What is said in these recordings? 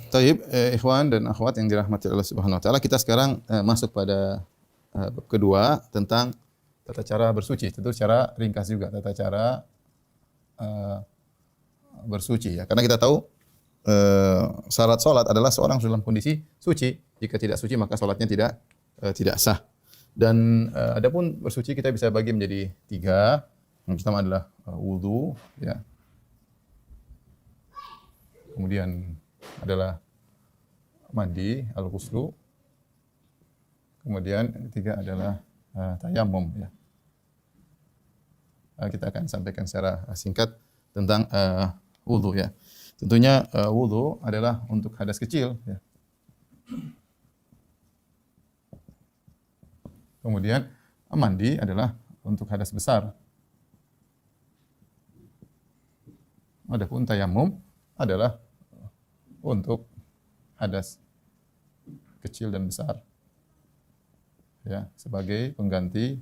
Taib, ikhwan dan akhwat yang dirahmati Allah Subhanahu wa taala, kita sekarang masuk pada bab kedua tentang tata cara bersuci. Tentu secara ringkas juga tata cara eh, bersuci ya. Karena kita tahu syarat salat adalah seorang dalam kondisi suci. Jika tidak suci maka salatnya tidak sah. Dan adapun bersuci kita bisa bagi menjadi tiga. Yang pertama adalah wudu ya. Kemudian adalah mandi al-ghuslu. Kemudian yang ketiga adalah tayamum ya. Kita akan sampaikan secara singkat tentang wudu ya. Tentunya wudu adalah untuk hadas kecil ya. Kemudian mandi adalah untuk hadas besar. Adapun tayamum adalah untuk hadas kecil dan besar. Ya, sebagai pengganti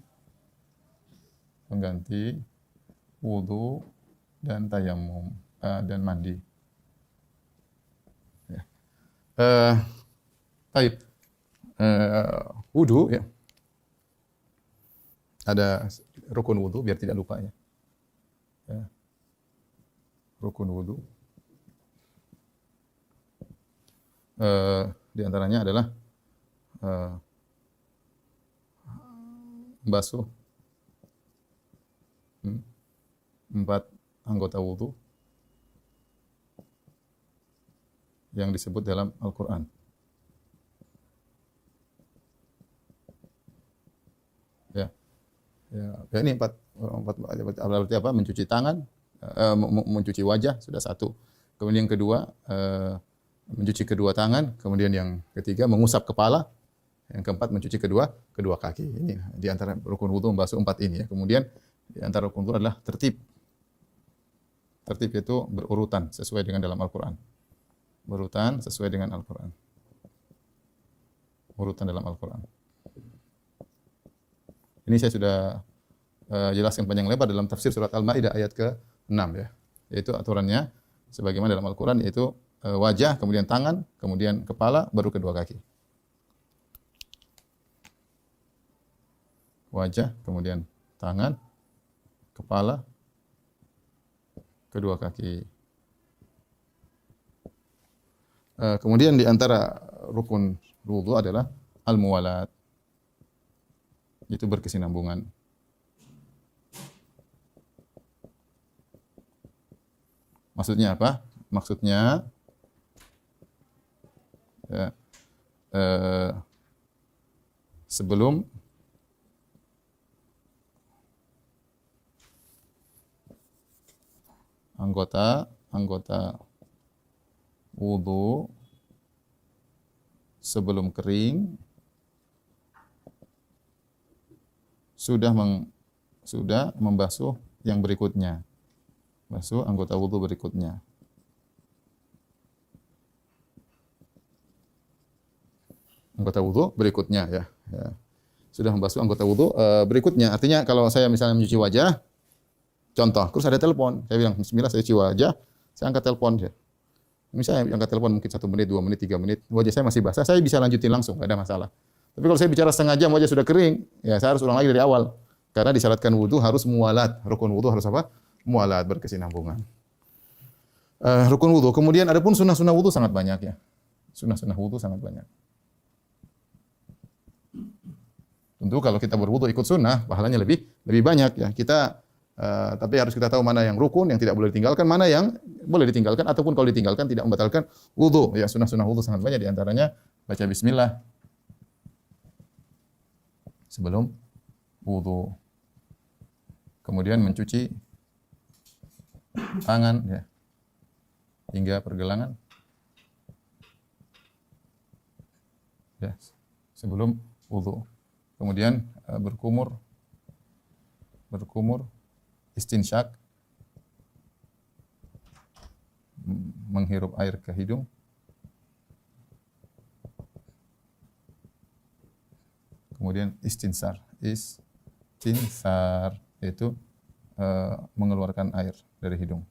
wudu dan tayamum dan mandi. Ya. Taib. Wudu ya. Ada rukun wudu biar tidak lupa ya. Ya. Rukun wudu. Di antaranya adalah membasuh 4 anggota wudu yang disebut dalam Al-Quran. Ya, ya ini empat berarti apa? Mencuci tangan, mencuci wajah sudah satu. Kemudian yang kedua mencuci kedua tangan, kemudian yang ketiga mengusap kepala, yang keempat mencuci kedua kaki. Ini di antara rukun wudu membasuh 4 ini ya. Kemudian di antara rukun wudu adalah tertib. Tertib itu berurutan sesuai dengan dalam Al-Qur'an. Berurutan sesuai dengan Al-Qur'an. Urutan dalam Al-Qur'an. Ini saya sudah jelaskan panjang lebar dalam tafsir surat Al-Maidah ayat ke-6 ya. Yaitu aturannya sebagaimana dalam Al-Qur'an, yaitu wajah, kemudian tangan, kemudian kepala, baru kedua kaki. Wajah, kemudian tangan, kepala, kedua kaki. Kemudian di antara rukun wudu adalah al-muwalat. Itu berkesinambungan. Maksudnya apa? Maksudnya ya, sebelum anggota wudu sebelum kering sudah membasuh yang berikutnya. Basuh anggota wudu berikutnya. Anggota wudu berikutnya ya. Sudah membasuh anggota wudu berikutnya. Artinya kalau saya misalnya mencuci wajah, contoh, terus ada telepon, saya bilang bismillah, saya cuci wajah, saya angkat telepon ya. Misalnya angkat telepon mungkin 1 menit, 2 menit, 3 menit, wajah saya masih basah, saya bisa lanjutin langsung, enggak ada masalah. Tapi kalau saya bicara setengah jam wajah sudah kering, ya saya harus ulang lagi dari awal. Karena disyaratkan wudu harus muwalat. Rukun wudu harus apa? Muwalat, berkesinambungan. Rukun wudu. Kemudian adapun sunnah-sunnah wudu sangat banyak ya. Sunnah-sunnah wudu sangat banyak. Tentu kalau kita berwudu ikut sunnah, pahalanya lebih banyak ya. Tapi harus kita tahu mana yang rukun, yang tidak boleh ditinggalkan, mana yang boleh ditinggalkan, ataupun kalau ditinggalkan tidak membatalkan wudu. Ya, sunnah-sunnah wudu sangat banyak, di antaranya baca bismillah sebelum wudu. Kemudian mencuci tangan ya, hingga pergelangan ya, sebelum wudu. Kemudian berkumur, istinsyak, menghirup air ke hidung. Kemudian istinsar yaitu mengeluarkan air. dari hidung.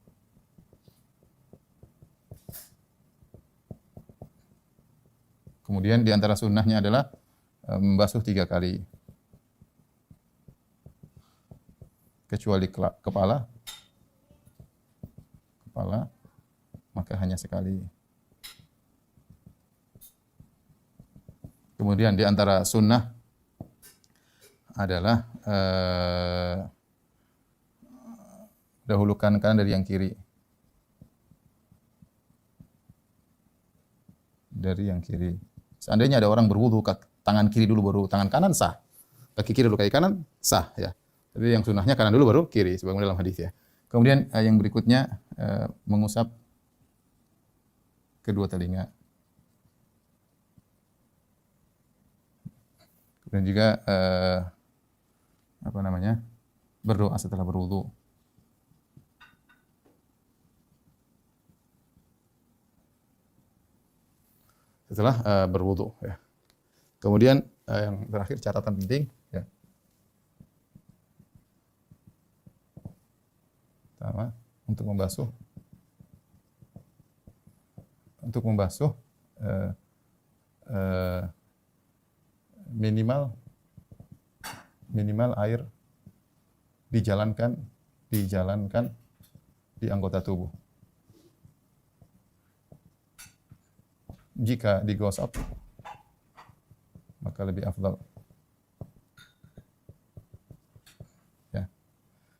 Kemudian di antara sunnahnya adalah membasuh 3 kali. Kecuali kepala, maka hanya sekali. Kemudian di antara sunnah adalah dahulukan kanan dari yang kiri. Dari yang kiri. Seandainya ada orang berwudu, tangan kiri dulu baru tangan kanan sah. Kaki kiri dulu kaki kanan sah ya. Jadi yang sunnahnya kanan dulu baru kiri sebagaimana dalam hadis ya. Kemudian yang berikutnya mengusap kedua telinga. Kemudian juga berdoa setelah berwudu. Setelah berwudu ya. Kemudian yang terakhir catatan penting ya. Pertama, untuk membasuh minimal air dijalankan di anggota tubuh. Jika digosok maka lebih afdal. Ya.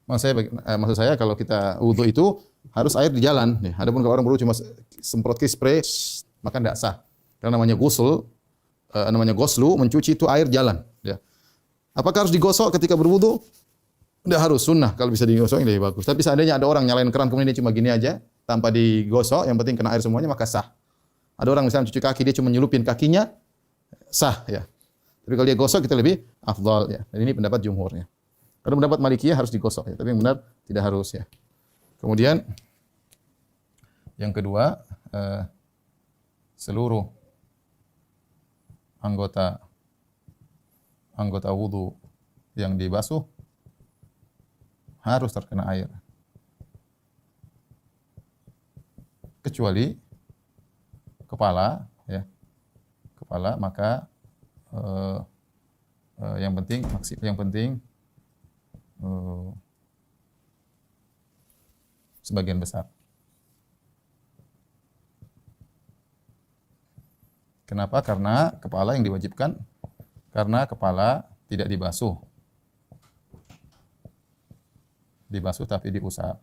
Maksud saya kalau kita wudu itu harus air di jalan. Ya. Adapun kalau orang wudu cuma semprot spray maka tidak sah. Karena namanya goslu, mencuci itu air jalan. Ya. Apakah harus digosok ketika berwudu? Tidak harus, sunnah. Kalau bisa digosok ini lebih bagus. Tapi seandainya ada orang nyalain keran kemudian dia cuma gini aja tanpa digosok, yang penting kena air semuanya maka sah. Ada orang misalnya cuci kaki dia cuma nyelupin kakinya, sah ya. Tapi kalau dia gosok kita lebih afdal ya. Dan ini pendapat jumhurnya. Kalau pendapat Malikiyah harus digosok ya, tapi yang benar tidak harus ya. Kemudian yang kedua, seluruh anggota wudu yang dibasuh harus terkena air. Kecuali kepala ya. Kepala maka yang penting sebagian besar. Kenapa? Karena kepala yang diwajibkan, karena kepala tidak dibasuh. Dibasuh tapi diusap.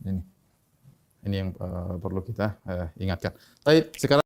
Ini yang perlu kita ingatkan. Baik, sekarang